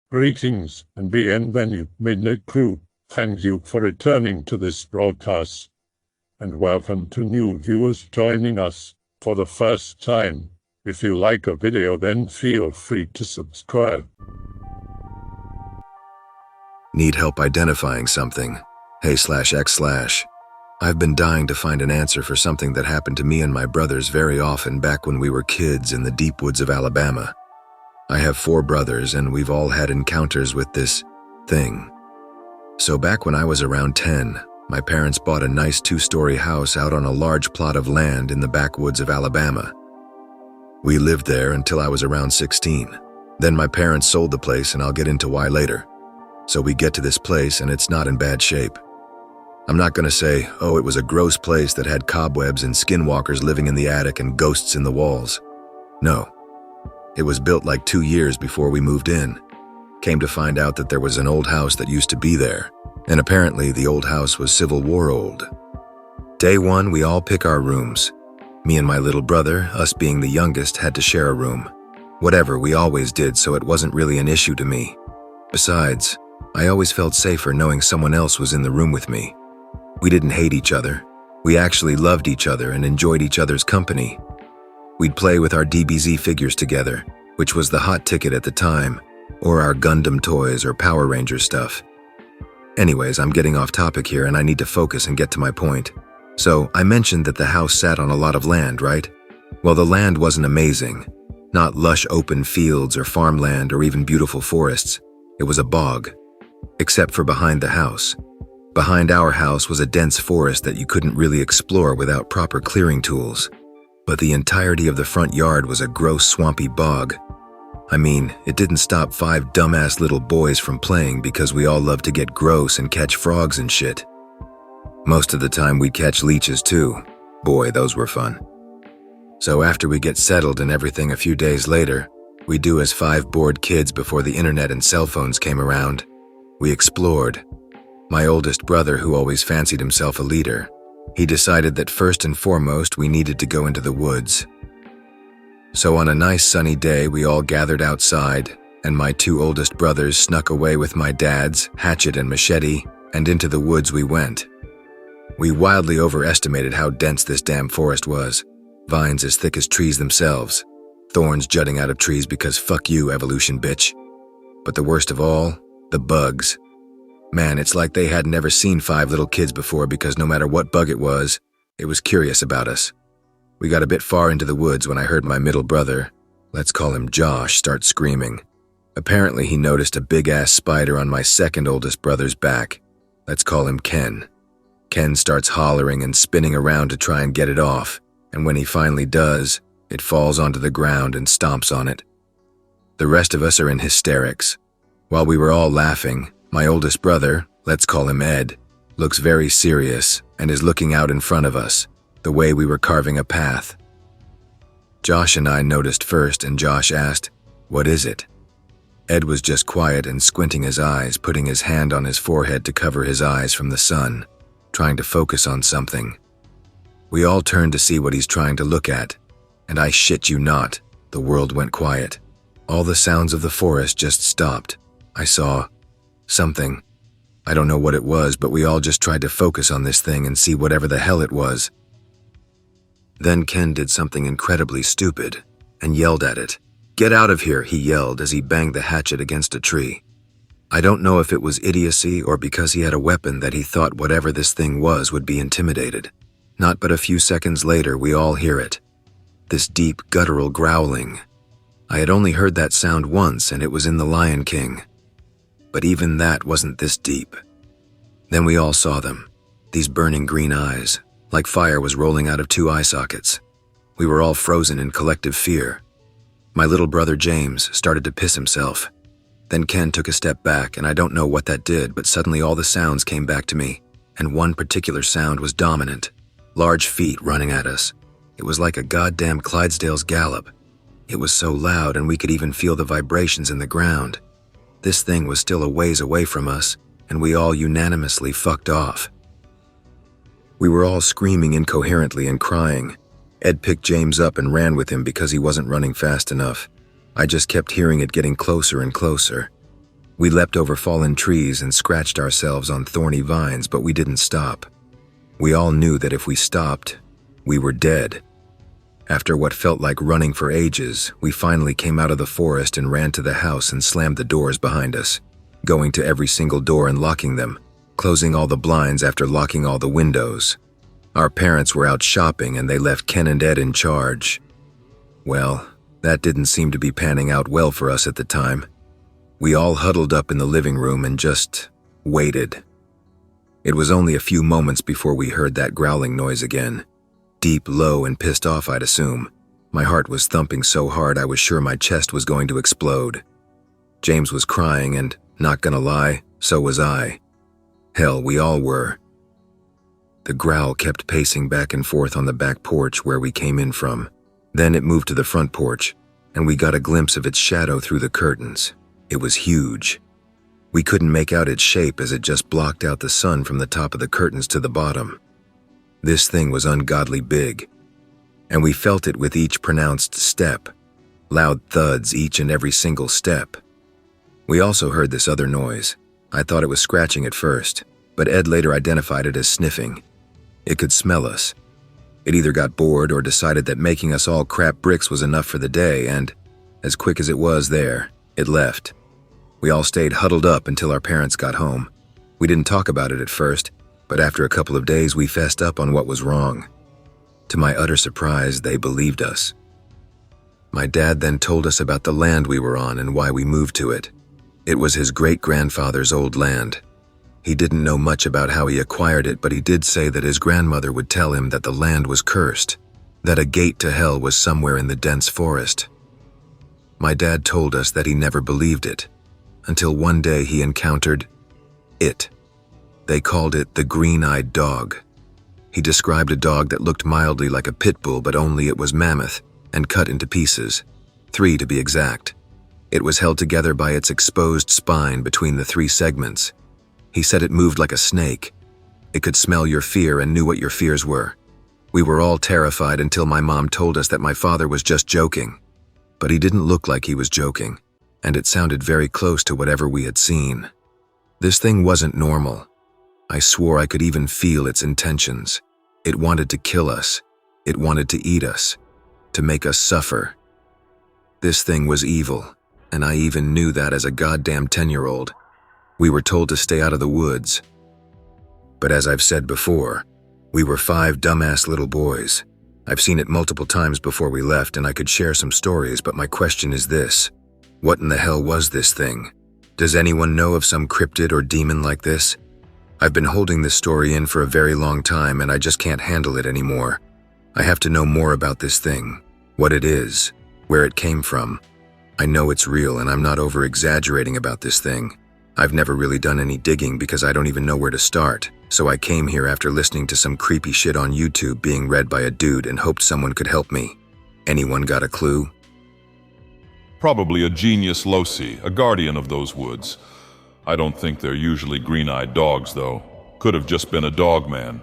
Greetings and bienvenue, Midnight Crew. Thank you for returning to this broadcast, and welcome to new viewers joining us for the first time. If you like a video, then feel free to subscribe. Need help identifying something? Hey/X/. I've been dying to find an answer for something that happened to me and my brothers very often back when we were kids in the deep woods of Alabama. I have 4 brothers, and we've all had encounters with this thing. So back when I was around 10, my parents bought a nice 2-story house out on a large plot of land in the backwoods of Alabama. We lived there until I was around 16. Then my parents sold the place, and I'll get into why later. So we get to this place, and it's not in bad shape. I'm not gonna say, oh, it was a gross place that had cobwebs and skinwalkers living in the attic and ghosts in the walls. No. It was built like 2 years before we moved in. Came to find out that there was an old house that used to be there, and apparently the old house was Civil War old. Day 1, we all pick our rooms. Me and my little brother, us being the youngest, had to share a room. Whatever, we always did, so it wasn't really an issue to me. Besides, I always felt safer knowing someone else was in the room with me. We didn't hate each other. We actually loved each other and enjoyed each other's company. We'd play with our DBZ figures together, which was the hot ticket at the time, or our Gundam toys or Power Rangers stuff. Anyways, I'm getting off topic here and I need to focus and get to my point. So, I mentioned that the house sat on a lot of land, right? Well, the land wasn't amazing. Not lush open fields or farmland or even beautiful forests. It was a bog. Except for behind the house. Behind our house was a dense forest that you couldn't really explore without proper clearing tools. But the entirety of the front yard was a gross, swampy bog. I mean, it didn't stop 5 dumbass little boys from playing because we all loved to get gross and catch frogs and shit. Most of the time we'd catch leeches too. Boy, those were fun. So after we get settled and everything a few days later, we do as 5 bored kids before the internet and cell phones came around. We explored. My oldest brother, who always fancied himself a leader, he decided that first and foremost we needed to go into the woods. So on a nice sunny day, we all gathered outside, and my 2 oldest brothers snuck away with my dad's hatchet and machete, and into the woods we went. We wildly overestimated how dense this damn forest was. Vines as thick as trees themselves. Thorns jutting out of trees because fuck you, evolution bitch. But the worst of all, the bugs. Man, it's like they had never seen 5 little kids before because no matter what bug it was curious about us. We got a bit far into the woods when I heard my middle brother, let's call him Josh, start screaming. Apparently he noticed a big-ass spider on my second oldest brother's back. Let's call him Ken. Ken starts hollering and spinning around to try and get it off, and when he finally does, it falls onto the ground and stomps on it. The rest of us are in hysterics. While we were all laughing, my oldest brother, let's call him Ed, looks very serious and is looking out in front of us, the way we were carving a path. Josh and I noticed first, and Josh asked, "What is it?" Ed was just quiet and squinting his eyes, putting his hand on his forehead to cover his eyes from the sun, trying to focus on something. We all turned to see what he's trying to look at, and I shit you not, the world went quiet. All the sounds of the forest just stopped. I saw something. I don't know what it was, but we all just tried to focus on this thing and see whatever the hell it was. Then Ken did something incredibly stupid and yelled at it. "Get out of here," he yelled as he banged the hatchet against a tree. I don't know if it was idiocy or because he had a weapon that he thought whatever this thing was would be intimidated. Not but a few seconds later, we all hear it. This deep, guttural growling. I had only heard that sound once, and it was in The Lion King. But even that wasn't this deep. Then we all saw them, these burning green eyes, like fire was rolling out of 2 eye sockets. We were all frozen in collective fear. My little brother James started to piss himself. Then Ken took a step back, and I don't know what that did, but suddenly all the sounds came back to me, and one particular sound was dominant. Large feet running at us. It was like a goddamn Clydesdale's gallop. It was so loud, and we could even feel the vibrations in the ground. This thing was still a ways away from us, and we all unanimously fucked off. We were all screaming incoherently and crying. Ed picked James up and ran with him because he wasn't running fast enough. I just kept hearing it getting closer and closer. We leapt over fallen trees and scratched ourselves on thorny vines, but we didn't stop. We all knew that if we stopped, we were dead. After what felt like running for ages, we finally came out of the forest and ran to the house and slammed the doors behind us, going to every single door and locking them, closing all the blinds after locking all the windows. Our parents were out shopping and they left Ken and Ed in charge. Well, that didn't seem to be panning out well for us at the time. We all huddled up in the living room and just waited. It was only a few moments before we heard that growling noise again. Deep, low, and pissed off, I'd assume. My heart was thumping so hard I was sure my chest was going to explode. James was crying and, not gonna lie, so was I. Hell, we all were. The growl kept pacing back and forth on the back porch where we came in from. Then it moved to the front porch, and we got a glimpse of its shadow through the curtains. It was huge. We couldn't make out its shape as it just blocked out the sun from the top of the curtains to the bottom. This thing was ungodly big, and we felt it with each pronounced step, loud thuds each and every single step. We also heard this other noise. I thought it was scratching at first, but Ed later identified it as sniffing. It could smell us. It either got bored or decided that making us all crap bricks was enough for the day, and, as quick as it was there, it left. We all stayed huddled up until our parents got home. We didn't talk about it at first, but after a couple of days we fessed up on what was wrong. To my utter surprise, they believed us. My dad then told us about the land we were on and why we moved to it. It was his great-grandfather's old land. He didn't know much about how he acquired it, but he did say that his grandmother would tell him that the land was cursed, that a gate to hell was somewhere in the dense forest. My dad told us that he never believed it, until one day he encountered it. They called it the green-eyed dog. He described a dog that looked mildly like a pit bull, but only it was mammoth and cut into pieces, 3 to be exact. It was held together by its exposed spine between the 3 segments. He said it moved like a snake. It could smell your fear and knew what your fears were. We were all terrified until my mom told us that my father was just joking. But he didn't look like he was joking, and it sounded very close to whatever we had seen. This thing wasn't normal. I swore I could even feel its intentions. It wanted to kill us. It wanted to eat us, to make us suffer. This thing was evil, and I even knew that as a goddamn 10-year-old. We were told to stay out of the woods. But as I've said before, we were 5 dumbass little boys. I've seen it multiple times before we left, and I could share some stories, but my question is this. What in the hell was this thing? Does anyone know of some cryptid or demon like this? I've been holding this story in for a very long time, and I just can't handle it anymore. I have to know more about this thing, what it is, where it came from. I know it's real, and I'm not over-exaggerating about this thing. I've never really done any digging because I don't even know where to start, so I came here after listening to some creepy shit on YouTube being read by a dude and hoped someone could help me. Anyone got a clue? Probably a genius loci, a guardian of those woods. I don't think they're usually green-eyed dogs, though. Could have just been a dog man.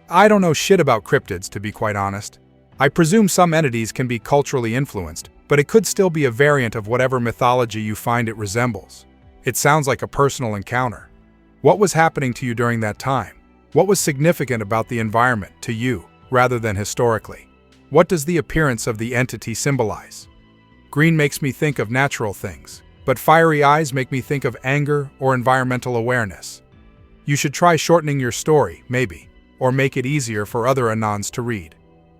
I don't know shit about cryptids, to be quite honest. I presume some entities can be culturally influenced, but it could still be a variant of whatever mythology you find it resembles. It sounds like a personal encounter. What was happening to you during that time? What was significant about the environment to you, rather than historically? What does the appearance of the entity symbolize? Green makes me think of natural things, but fiery eyes make me think of anger or environmental awareness. You should try shortening your story, maybe, or make it easier for other anons to read.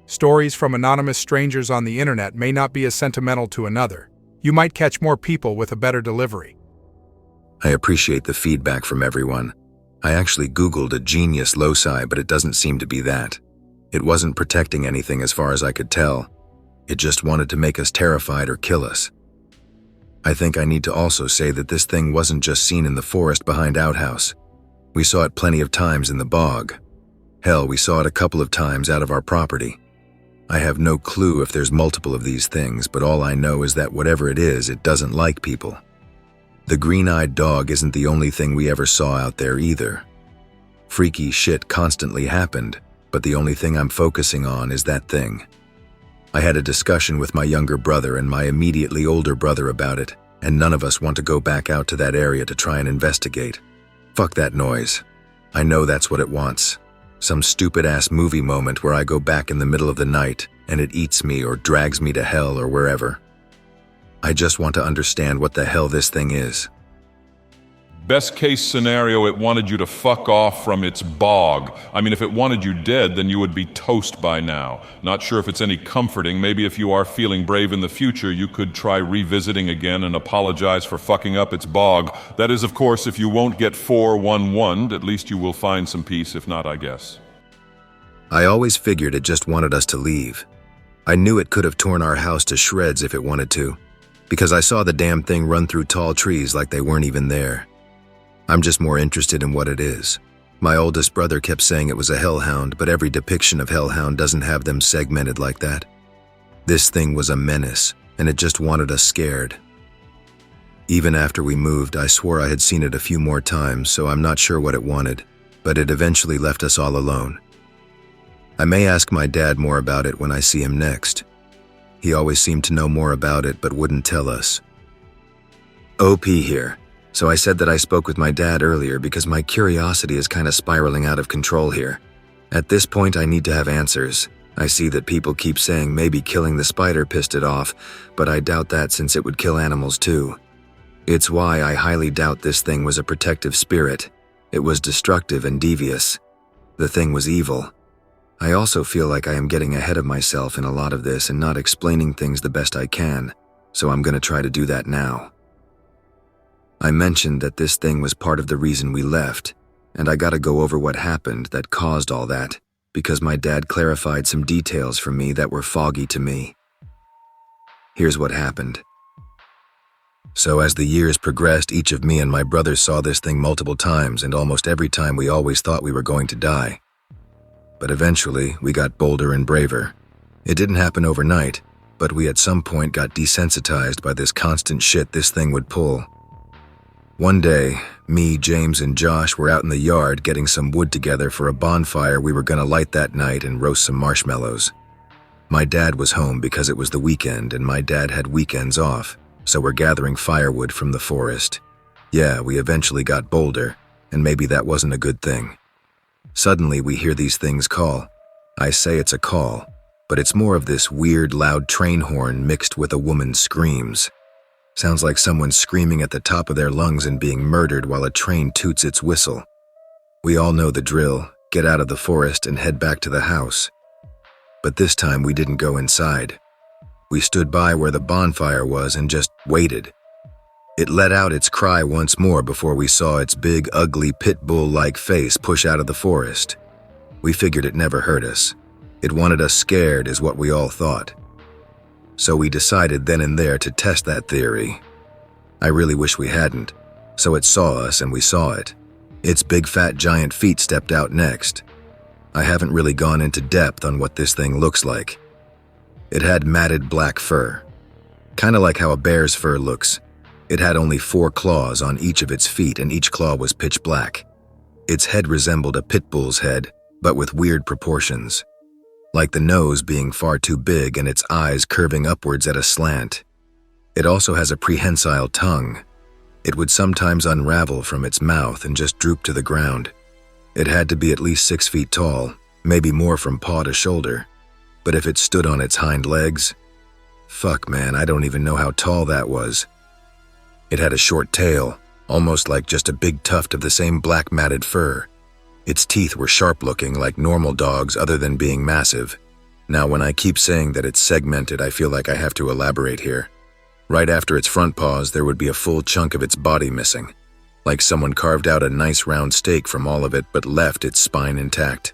Stories from anonymous strangers on the internet may not be as sentimental to another. You might catch more people with a better delivery. I appreciate the feedback from everyone. I actually Googled a genius loci, but it doesn't seem to be that. It wasn't protecting anything as far as I could tell. It just wanted to make us terrified or kill us. I think I need to also say that this thing wasn't just seen in the forest behind Outhouse. We saw it plenty of times in the bog. Hell, we saw it a couple of times out of our property. I have no clue if there's multiple of these things, but all I know is that whatever it is, it doesn't like people. The green-eyed dog isn't the only thing we ever saw out there either. Freaky shit constantly happened, but the only thing I'm focusing on is that thing. I had a discussion with my younger brother and my immediately older brother about it, and none of us want to go back out to that area to try and investigate. Fuck that noise. I know that's what it wants. Some stupid-ass movie moment where I go back in the middle of the night and it eats me or drags me to hell or wherever. I just want to understand what the hell this thing is. Best case scenario, it wanted you to fuck off from its bog. I mean, if it wanted you dead, then you would be toast by now. Not sure if it's any comforting. Maybe if you are feeling brave in the future, you could try revisiting again and apologize for fucking up its bog. That is, of course, if you won't get 411'd, at least you will find some peace. If not, I guess. I always figured it just wanted us to leave. I knew it could have torn our house to shreds if it wanted to, because I saw the damn thing run through tall trees like they weren't even there. I'm just more interested in what it is. My oldest brother kept saying it was a hellhound, but every depiction of hellhound doesn't have them segmented like that. This thing was a menace, and it just wanted us scared. Even after we moved, I swore I had seen it a few more times, so I'm not sure what it wanted, but it eventually left us all alone. I may ask my dad more about it when I see him next. He always seemed to know more about it, but wouldn't tell us. OP here. So I said that I spoke with my dad earlier because my curiosity is kind of spiraling out of control here. At this point, I need to have answers. I see that people keep saying maybe killing the spider pissed it off, but I doubt that since it would kill animals too. It's why I highly doubt this thing was a protective spirit. It was destructive and devious. The thing was evil. I also feel like I am getting ahead of myself in a lot of this and not explaining things the best I can, so I'm going to try to do that now. I mentioned that this thing was part of the reason we left, and I gotta go over what happened that caused all that, because my dad clarified some details for me that were foggy to me. Here's what happened. So as the years progressed, each of me and my brothers saw this thing multiple times, and almost every time we always thought we were going to die. But eventually, we got bolder and braver. It didn't happen overnight, but we at some point got desensitized by this constant shit this thing would pull. One day, me, James, and Josh were out in the yard getting some wood together for a bonfire we were gonna light that night and roast some marshmallows. My dad was home because it was the weekend and my dad had weekends off, so we're gathering firewood from the forest. Yeah, we eventually got bolder, and maybe that wasn't a good thing. Suddenly we hear these things call. I say it's a call, but it's more of this weird loud train horn mixed with a woman's screams. Sounds like someone screaming at the top of their lungs and being murdered while a train toots its whistle. We all know the drill, get out of the forest and head back to the house. But this time we didn't go inside. We stood by where the bonfire was and just waited. It let out its cry once more before we saw its big, ugly pit bull-like face push out of the forest. We figured it never hurt us. It wanted us scared is what we all thought. So we decided then and there to test that theory. I really wish we hadn't. So it saw us and we saw it. Its big fat giant feet stepped out next. I haven't really gone into depth on what this thing looks like. It had matted black fur. Kinda like how a bear's fur looks. It had only 4 claws on each of its feet and each claw was pitch black. Its head resembled a pit bull's head, but with weird proportions. Like the nose being far too big and its eyes curving upwards at a slant. It also has a prehensile tongue. It would sometimes unravel from its mouth and just droop to the ground. It had to be at least 6 feet tall, maybe more from paw to shoulder. But if it stood on its hind legs, fuck man, I don't even know how tall that was. It had a short tail, almost like just a big tuft of the same black matted fur. Its teeth were sharp-looking like normal dogs other than being massive. Now, when I keep saying that it's segmented, I feel like I have to elaborate here. Right after its front paws, there would be a full chunk of its body missing. Like someone carved out a nice round steak from all of it but left its spine intact.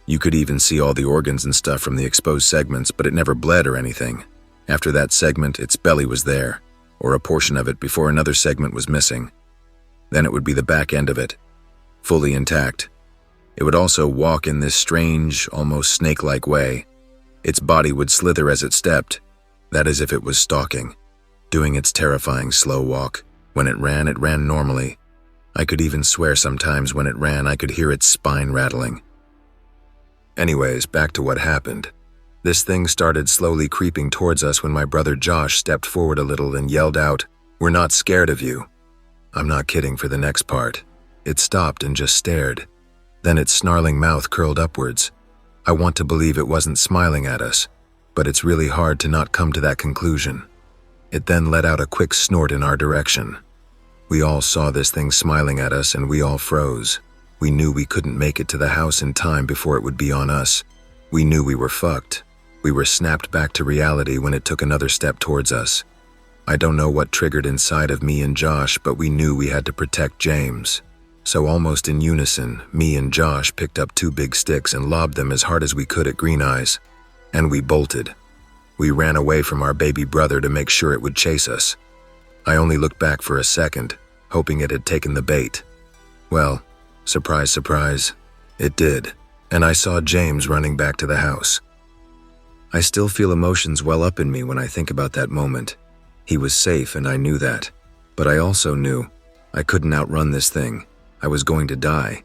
You could even see all the organs and stuff from the exposed segments, but it never bled or anything. After that segment, its belly was there, or a portion of it before another segment was missing. Then it would be the back end of it, fully intact. It would also walk in this strange, almost snake-like way. Its body would slither as it stepped, that is if it was stalking, doing its terrifying slow walk. When it ran normally. I could even swear sometimes when it ran I could hear its spine rattling. Anyways, back to what happened. This thing started slowly creeping towards us when my brother Josh stepped forward a little and yelled out, "We're not scared of you." I'm not kidding for the next part. It stopped and just stared. Then its snarling mouth curled upwards. I want to believe it wasn't smiling at us, but it's really hard to not come to that conclusion. It then let out a quick snort in our direction. We all saw this thing smiling at us and we all froze. We knew we couldn't make it to the house in time before it would be on us. We knew we were fucked. We were snapped back to reality when it took another step towards us. I don't know what triggered inside of me and Josh, but we knew we had to protect James. So almost in unison, me and Josh picked up 2 big sticks and lobbed them as hard as we could at Green Eyes. And we bolted. We ran away from our baby brother to make sure it would chase us. I only looked back for a second, hoping it had taken the bait. Well, surprise, surprise, it did, and I saw James running back to the house. I still feel emotions well up in me when I think about that moment. He was safe and I knew that, but I also knew I couldn't outrun this thing. I was going to die.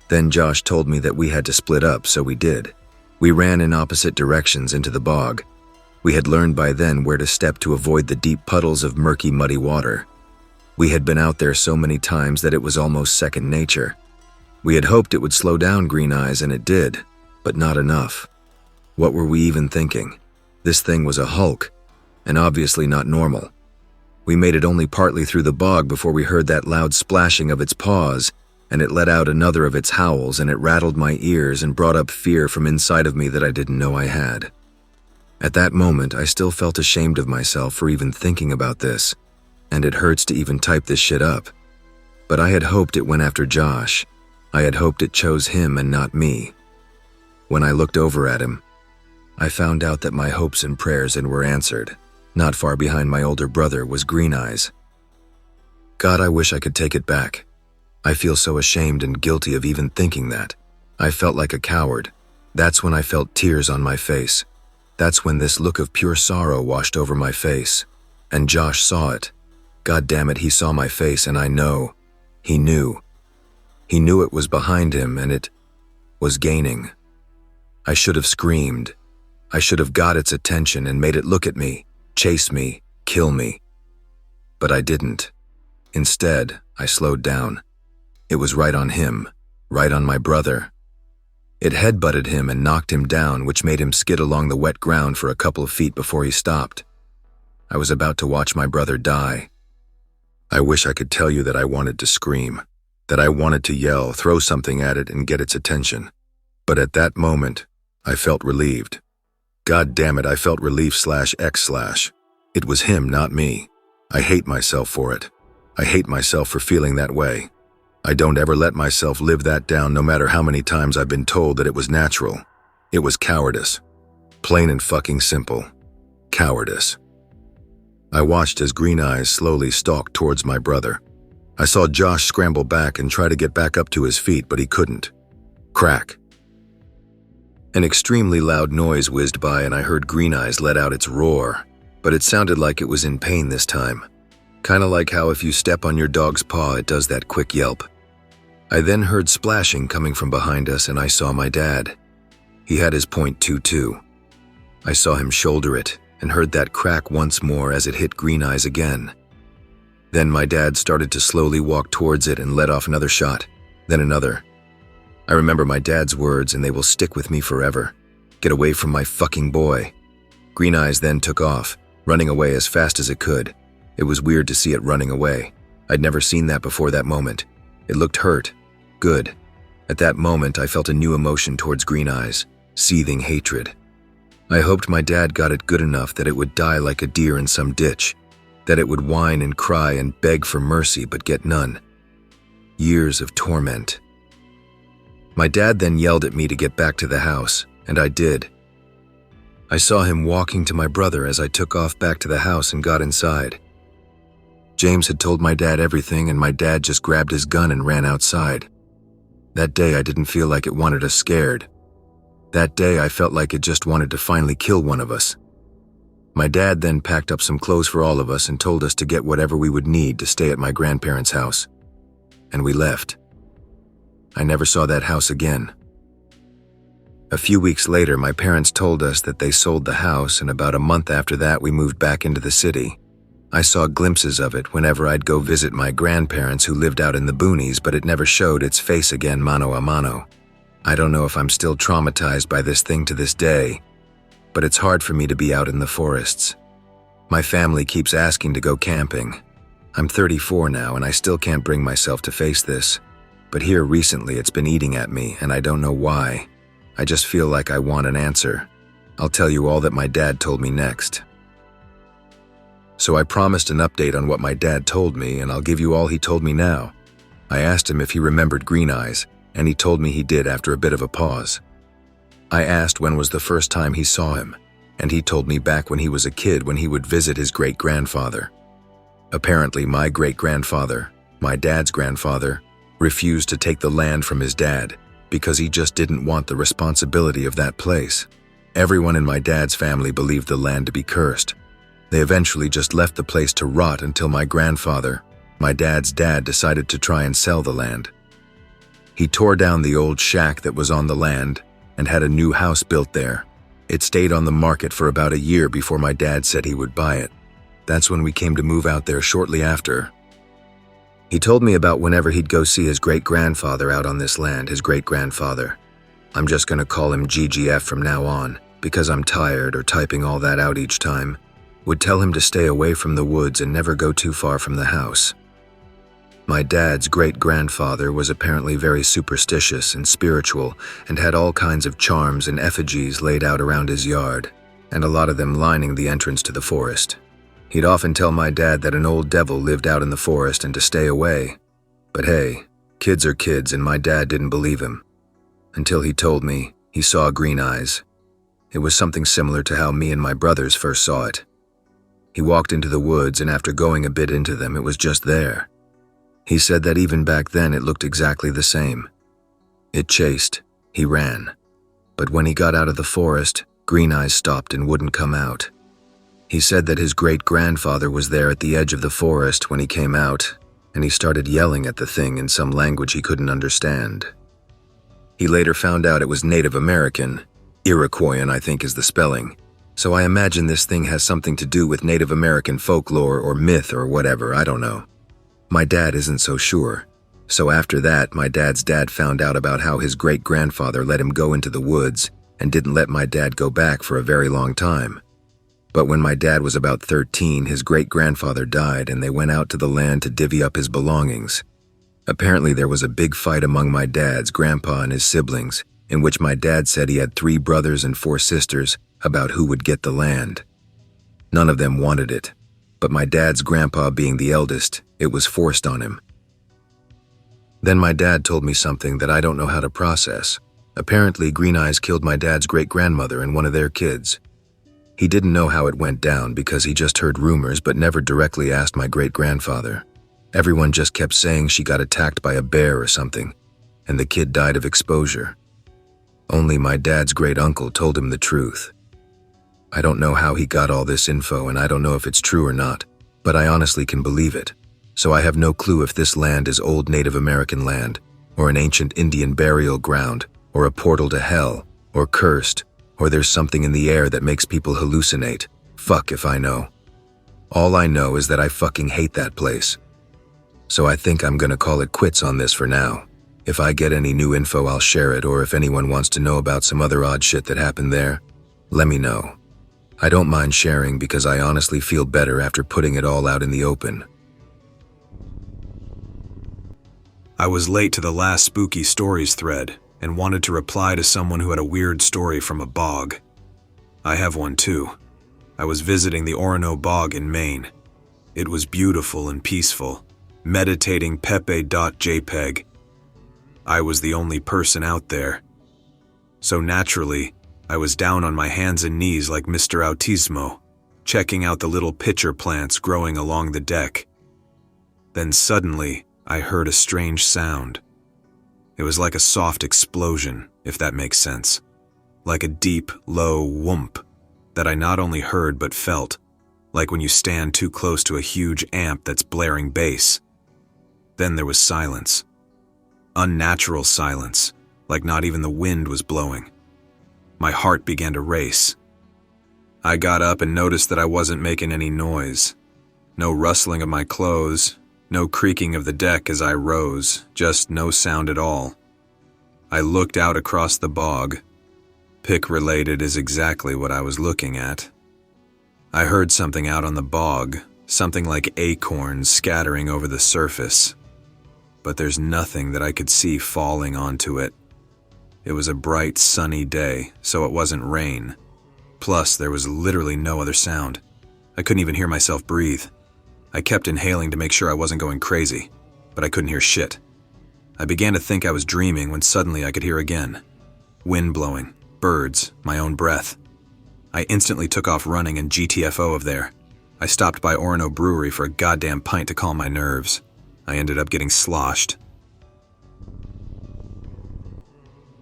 Then Josh told me that we had to split up, so we did. We ran in opposite directions into the bog. We had learned by then where to step to avoid the deep puddles of murky, muddy water. We had been out there so many times that it was almost second nature. We had hoped it would slow down Green Eyes, and it did, but not enough. What were we even thinking? This thing was a Hulk, and obviously not normal. We made it only partly through the bog before we heard that loud splashing of its paws, and it let out another of its howls, and it rattled my ears and brought up fear from inside of me that I didn't know I had. At that moment, I still felt ashamed of myself for even thinking about this, and it hurts to even type this shit up. But I had hoped it went after Josh. I had hoped it chose him and not me. When I looked over at him, I found out that my hopes and prayers were answered. Not far behind my older brother was Green Eyes. God, I wish I could take it back. I feel so ashamed and guilty of even thinking that. I felt like a coward. That's when I felt tears on my face. That's when this look of pure sorrow washed over my face. And Josh saw it. God damn it, he saw my face, and I know. He knew. He knew it was behind him, and it was gaining. I should have screamed. I should have got its attention and made it look at me, chase me, kill me. But I didn't. Instead, I slowed down. It was right on him, right on my brother. It headbutted him and knocked him down, which made him skid along the wet ground for a couple of feet before he stopped. I was about to watch my brother die. I wish I could tell you that I wanted to scream, that I wanted to yell, throw something at it and get its attention. But at that moment, I felt relieved. God damn it, I felt relief/X/. It was him, not me. I hate myself for it. I hate myself for feeling that way. I don't ever let myself live that down, no matter how many times I've been told that it was natural. It was cowardice. Plain and fucking simple. Cowardice. I watched as Green Eyes slowly stalked towards my brother. I saw Josh scramble back and try to get back up to his feet, but he couldn't. Crack. An extremely loud noise whizzed by and I heard Green Eyes let out its roar, but it sounded like it was in pain this time. Kinda like how if you step on your dog's paw, it does that quick yelp. I then heard splashing coming from behind us and I saw my dad. He had his .22. I saw him shoulder it and heard that crack once more as it hit Green Eyes again. Then my dad started to slowly walk towards it and let off another shot, then another. I remember my dad's words and they will stick with me forever. Get away from my fucking boy. Green Eyes then took off, running away as fast as it could. It was weird to see it running away. I'd never seen that before that moment. It looked hurt. Good. At that moment, I felt a new emotion towards Green Eyes, seething hatred. I hoped my dad got it good enough that it would die like a deer in some ditch, that it would whine and cry and beg for mercy but get none. Years of torment. My dad then yelled at me to get back to the house, and I did. I saw him walking to my brother as I took off back to the house and got inside. James had told my dad everything, and my dad just grabbed his gun and ran outside. That day I didn't feel like it wanted us scared. That day I felt like it just wanted to finally kill one of us. My dad then packed up some clothes for all of us and told us to get whatever we would need to stay at my grandparents' house. And we left. I never saw that house again. A few weeks later, my parents told us that they sold the house, and about a month after that we moved back into the city. I saw glimpses of it whenever I'd go visit my grandparents who lived out in the boonies, but it never showed its face again mano a mano. I don't know if I'm still traumatized by this thing to this day, but it's hard for me to be out in the forests. My family keeps asking to go camping. I'm 34 now and I still can't bring myself to face this, but here recently it's been eating at me and I don't know why. I just feel like I want an answer. I'll tell you all that my dad told me next. So I promised an update on what my dad told me, and I'll give you all he told me now. I asked him if he remembered Green Eyes, and he told me he did after a bit of a pause. I asked when was the first time he saw him, and he told me back when he was a kid when he would visit his great-grandfather. Apparently my great-grandfather, my dad's grandfather, refused to take the land from his dad because he just didn't want the responsibility of that place. Everyone in my dad's family believed the land to be cursed. They eventually just left the place to rot until my grandfather, my dad's dad, decided to try and sell the land. He tore down the old shack that was on the land and had a new house built there. It stayed on the market for about a year before my dad said he would buy it. That's when we came to move out there shortly after. He told me about whenever he'd go see his great-grandfather out on this land, his great-grandfather. I'm just gonna call him GGF from now on, because I'm tired or typing all that out each time. Would tell him to stay away from the woods and never go too far from the house. My dad's great-grandfather was apparently very superstitious and spiritual and had all kinds of charms and effigies laid out around his yard, and a lot of them lining the entrance to the forest. He'd often tell my dad that an old devil lived out in the forest and to stay away. But hey, kids are kids, and my dad didn't believe him. Until he told me he saw Green Eyes. It was something similar to how me and my brothers first saw it. He walked into the woods, and after going a bit into them, it was just there. He said that even back then it looked exactly the same. It chased, he ran. But when he got out of the forest, Green Eyes stopped and wouldn't come out. He said that his great-grandfather was there at the edge of the forest when he came out, and he started yelling at the thing in some language he couldn't understand. He later found out it was Native American. Iroquoian, I think, is the spelling. So I imagine this thing has something to do with Native American folklore or myth or whatever, I don't know. My dad isn't so sure. So after that, my dad's dad found out about how his great-grandfather let him go into the woods and didn't let my dad go back for a very long time. But when my dad was about 13, his great-grandfather died and they went out to the land to divvy up his belongings. Apparently there was a big fight among my dad's grandpa and his siblings, in which my dad said he had 3 brothers and 4 sisters about who would get the land. None of them wanted it, but my dad's grandpa being the eldest, it was forced on him. Then my dad told me something that I don't know how to process. Apparently Green Eyes killed my dad's great-grandmother and one of their kids. He didn't know how it went down because he just heard rumors but never directly asked my great-grandfather. Everyone just kept saying she got attacked by a bear or something, and the kid died of exposure. Only my dad's great-uncle told him the truth. I don't know how he got all this info, and I don't know if it's true or not, but I honestly can believe it. So I have no clue if this land is old Native American land, or an ancient Indian burial ground, or a portal to hell, or cursed, or there's something in the air that makes people hallucinate. Fuck if I know. All I know is that I fucking hate that place. So I think I'm gonna call it quits on this for now. If I get any new info, I'll share it, or if anyone wants to know about some other odd shit that happened there, let me know. I don't mind sharing because I honestly feel better after putting it all out in the open. I was late to the last spooky stories thread and wanted to reply to someone who had a weird story from a bog. I have one too. I was visiting the Orono Bog in Maine. It was beautiful and peaceful, meditating pepe.jpg. I was the only person out there. So naturally, I was down on my hands and knees like Mr. Autismo, checking out the little pitcher plants growing along the deck. Then suddenly, I heard a strange sound. It was like a soft explosion, if that makes sense. Like a deep, low whoomp that I not only heard but felt, like when you stand too close to a huge amp that's blaring bass. Then there was silence. Unnatural silence, like not even the wind was blowing. My heart began to race. I got up and noticed that I wasn't making any noise. No rustling of my clothes, no creaking of the deck as I rose, just no sound at all. I looked out across the bog. Pick-related is exactly what I was looking at. I heard something out on the bog, something like acorns scattering over the surface. But there's nothing that I could see falling onto it. It was a bright, sunny day, so it wasn't rain. Plus, there was literally no other sound. I couldn't even hear myself breathe. I kept inhaling to make sure I wasn't going crazy, but I couldn't hear shit. I began to think I was dreaming when suddenly I could hear again. Wind blowing, birds, my own breath. I instantly took off running and GTFO of there. I stopped by Orono Brewery for a goddamn pint to calm my nerves. I ended up getting sloshed.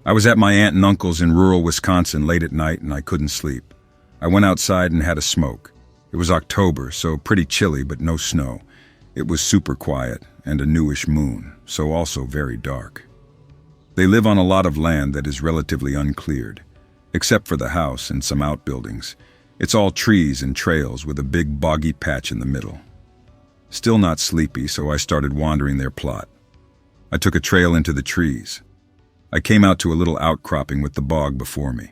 I was at my aunt and uncle's in rural Wisconsin late at night and I couldn't sleep. I went outside and had a smoke. It was October, so pretty chilly but no snow. It was super quiet and a newish moon, so also very dark. They live on a lot of land that is relatively uncleared, except for the house and some outbuildings. It's all trees and trails with a big boggy patch in the middle. Still not sleepy, so I started wandering their plot. I took a trail into the trees. I came out to a little outcropping with the bog before me.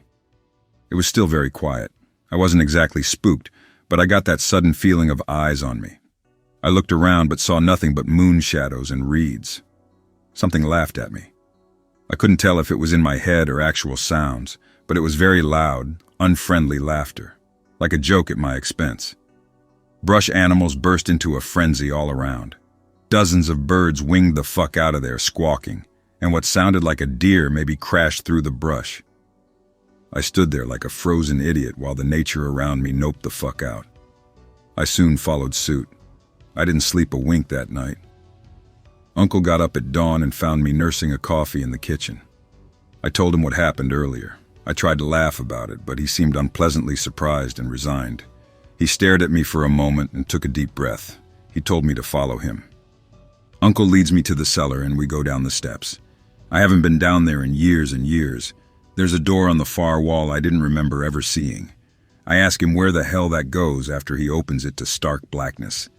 It was still very quiet. I wasn't exactly spooked, but I got that sudden feeling of eyes on me. I looked around but saw nothing but moon shadows and reeds. Something laughed at me. I couldn't tell if it was in my head or actual sounds, but it was very loud, unfriendly laughter, like a joke at my expense. Brush animals burst into a frenzy all around. Dozens of birds winged the fuck out of there squawking, and what sounded like a deer maybe crashed through the brush. I stood there like a frozen idiot while the nature around me noped the fuck out. I soon followed suit. I didn't sleep a wink that night. Uncle got up at dawn and found me nursing a coffee in the kitchen. I told him what happened earlier. I tried to laugh about it, but he seemed unpleasantly surprised and resigned. He stared at me for a moment and took a deep breath. He told me to follow him. Uncle leads me to the cellar and we go down the steps. I haven't been down there in years and years. There's a door on the far wall I didn't remember ever seeing. I ask him where the hell that goes after he opens it to stark blackness.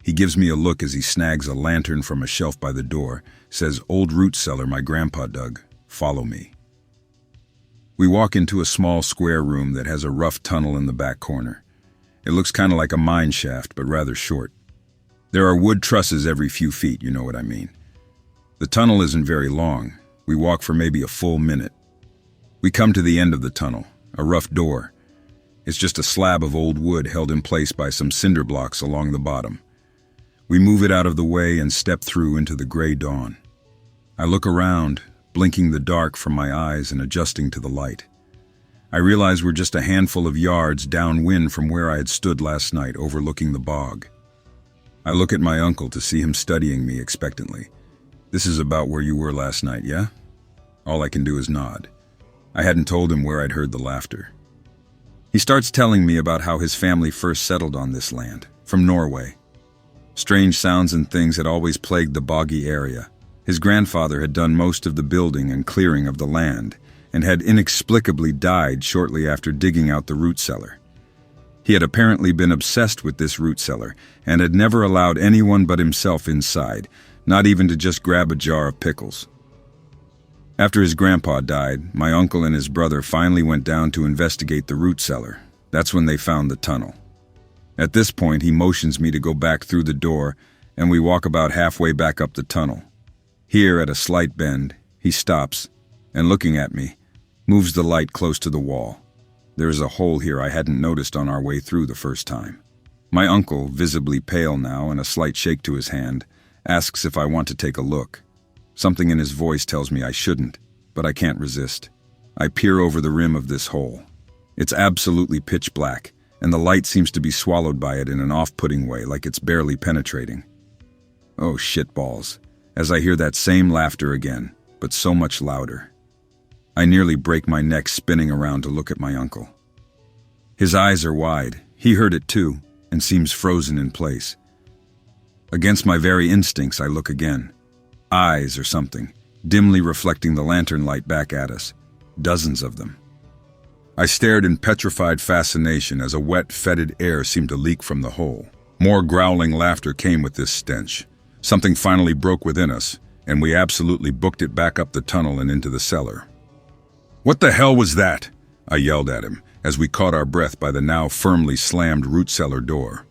He gives me a look as he snags a lantern from a shelf by the door, says, "Old root cellar my grandpa dug. Follow me." We walk into a small square room that has a rough tunnel in the back corner. It looks kind of like a mine shaft, but rather short. There are wood trusses every few feet, you know what I mean. The tunnel isn't very long. We walk for maybe a full minute. We come to the end of the tunnel, a rough door. It's just a slab of old wood held in place by some cinder blocks along the bottom. We move it out of the way and step through into the gray dawn. I look around, blinking the dark from my eyes and adjusting to the light. I realize we're just a handful of yards downwind from where I had stood last night overlooking the bog. I look at my uncle to see him studying me expectantly. "This is about where you were last night, yeah?" All I can do is nod. I hadn't told him where I'd heard the laughter. He starts telling me about how his family first settled on this land, from Norway. Strange sounds and things had always plagued the boggy area. His grandfather had done most of the building and clearing of the land, and had inexplicably died shortly after digging out the root cellar. He had apparently been obsessed with this root cellar, and had never allowed anyone but himself inside, not even to just grab a jar of pickles. After his grandpa died, my uncle and his brother finally went down to investigate the root cellar. That's when they found the tunnel. At this point, he motions me to go back through the door, and we walk about halfway back up the tunnel. Here, at a slight bend, he stops, and looking at me, moves the light close to the wall. There is a hole here I hadn't noticed on our way through the first time. My uncle, visibly pale now and a slight shake to his hand, asks if I want to take a look. Something in his voice tells me I shouldn't, but I can't resist. I peer over the rim of this hole. It's absolutely pitch black, and the light seems to be swallowed by it in an off-putting way, like it's barely penetrating. Oh, shitballs, as I hear that same laughter again, but so much louder. I nearly break my neck spinning around to look at my uncle. His eyes are wide. He heard it too, and seems frozen in place. Against my very instincts, I look again. Eyes or something, dimly reflecting the lantern light back at us. Dozens of them. I stared in petrified fascination as a wet, fetid air seemed to leak from the hole. More growling laughter came with this stench. Something finally broke within us, and we absolutely booked it back up the tunnel and into the cellar. "What the hell was that?" I yelled at him, as we caught our breath by the now firmly slammed root cellar door.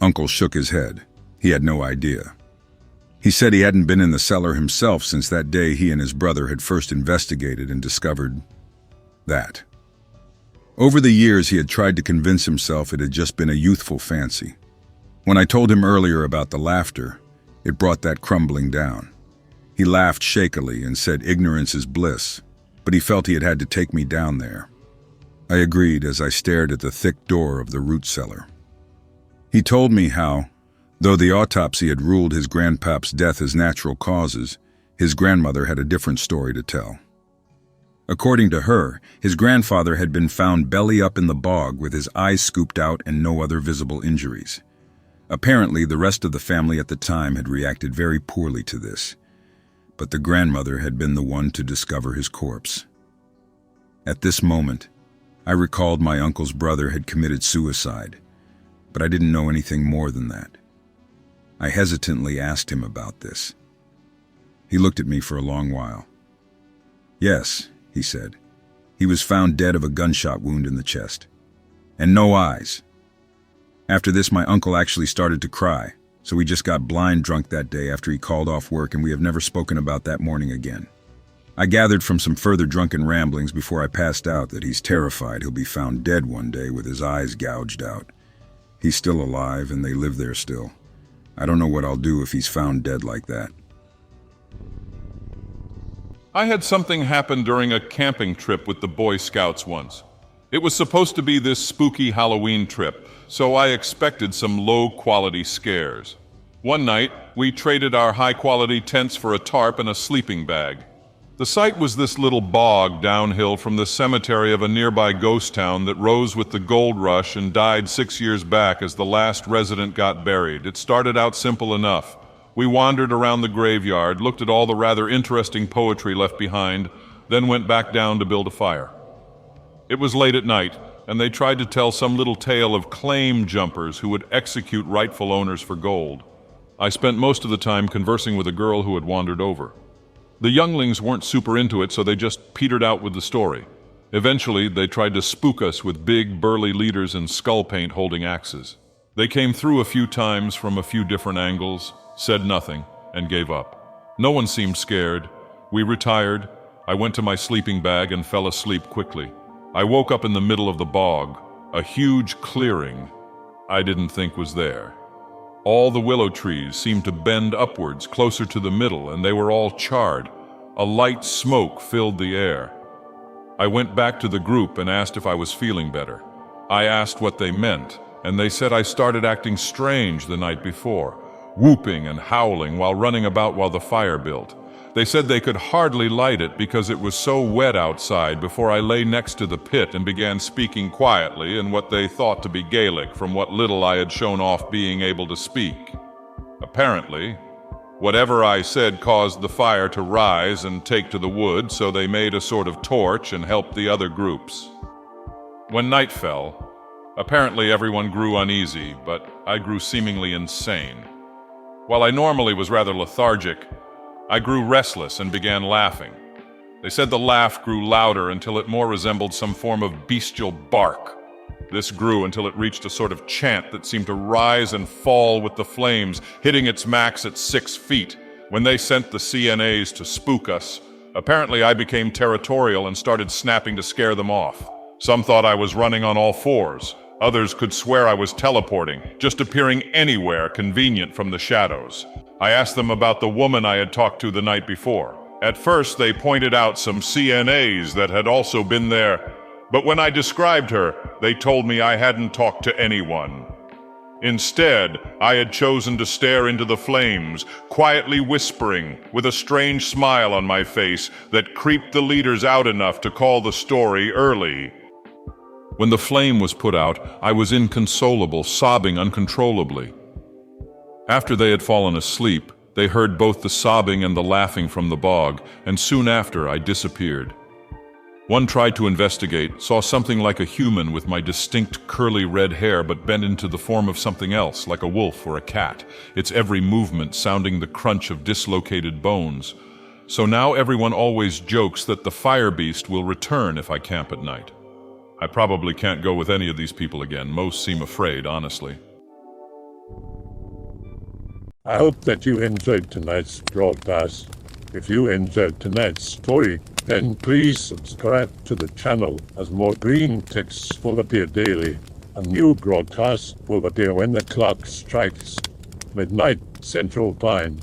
Uncle shook his head. He had no idea. He said he hadn't been in the cellar himself since that day he and his brother had first investigated and discovered that. Over the years, he had tried to convince himself it had just been a youthful fancy. When I told him earlier about the laughter, it brought that crumbling down. He laughed shakily and said ignorance is bliss, but he felt he had to take me down there. I agreed as I stared at the thick door of the root cellar. He told me how, though the autopsy had ruled his grandpap's death as natural causes, his grandmother had a different story to tell. According to her, his grandfather had been found belly up in the bog with his eyes scooped out and no other visible injuries. Apparently, the rest of the family at the time had reacted very poorly to this, but the grandmother had been the one to discover his corpse. At this moment, I recalled my uncle's brother had committed suicide, but I didn't know anything more than that. I hesitantly asked him about this. He looked at me for a long while. "Yes," he said. "He was found dead of a gunshot wound in the chest. And no eyes." After this, my uncle actually started to cry, so we just got blind drunk that day after he called off work, and we have never spoken about that morning again. I gathered from some further drunken ramblings before I passed out that he's terrified he'll be found dead one day with his eyes gouged out. He's still alive, and they live there still. I don't know what I'll do if he's found dead like that. I had something happen during a camping trip with the Boy Scouts once. It was supposed to be this spooky Halloween trip, so I expected some low-quality scares. One night, we traded our high-quality tents for a tarp and a sleeping bag. The site was this little bog downhill from the cemetery of a nearby ghost town that rose with the gold rush and died 6 years back as the last resident got buried. It started out simple enough. We wandered around the graveyard, looked at all the rather interesting poetry left behind, then went back down to build a fire. It was late at night, and they tried to tell some little tale of claim jumpers who would execute rightful owners for gold. I spent most of the time conversing with a girl who had wandered over. The younglings weren't super into it, so they just petered out with the story. Eventually, they tried to spook us with big, burly leaders in skull paint holding axes. They came through a few times from a few different angles, said nothing, and gave up. No one seemed scared. We retired. I went to my sleeping bag and fell asleep quickly. I woke up in the middle of the bog, a huge clearing I didn't think was there. All the willow trees seemed to bend upwards closer to the middle, and they were all charred. A light smoke filled the air. I went back to the group and asked if I was feeling better. I asked what they meant, and they said I started acting strange the night before, whooping and howling while running about while the fire built. They said they could hardly light it because it was so wet outside before I lay next to the pit and began speaking quietly in what they thought to be Gaelic from what little I had shown off being able to speak. Apparently, whatever I said caused the fire to rise and take to the wood, so they made a sort of torch and helped the other groups. When night fell, apparently everyone grew uneasy, but I grew seemingly insane. While I normally was rather lethargic, I grew restless and began laughing. They said the laugh grew louder until it more resembled some form of bestial bark. This grew until it reached a sort of chant that seemed to rise and fall with the flames, hitting its max at 6 feet. When they sent the CNAs to spook us, apparently I became territorial and started snapping to scare them off. Some thought I was running on all fours. Others could swear I was teleporting, just appearing anywhere convenient from the shadows. I asked them about the woman I had talked to the night before. At first, they pointed out some CNAs that had also been there, but when I described her, they told me I hadn't talked to anyone. Instead, I had chosen to stare into the flames, quietly whispering, with a strange smile on my face that creeped the leaders out enough to call the story early. When the flame was put out, I was inconsolable, sobbing uncontrollably. After they had fallen asleep, they heard both the sobbing and the laughing from the bog, and soon after I disappeared. One tried to investigate, saw something like a human with my distinct curly red hair but bent into the form of something else, like a wolf or a cat, its every movement sounding the crunch of dislocated bones. So now everyone always jokes that the Firebeast will return if I camp at night. I probably can't go with any of these people again. Most seem afraid, honestly. I hope that you enjoyed tonight's broadcast. If you enjoyed tonight's story, then please subscribe to the channel as more green texts will appear daily. A new broadcast will appear when the clock strikes midnight Central Time.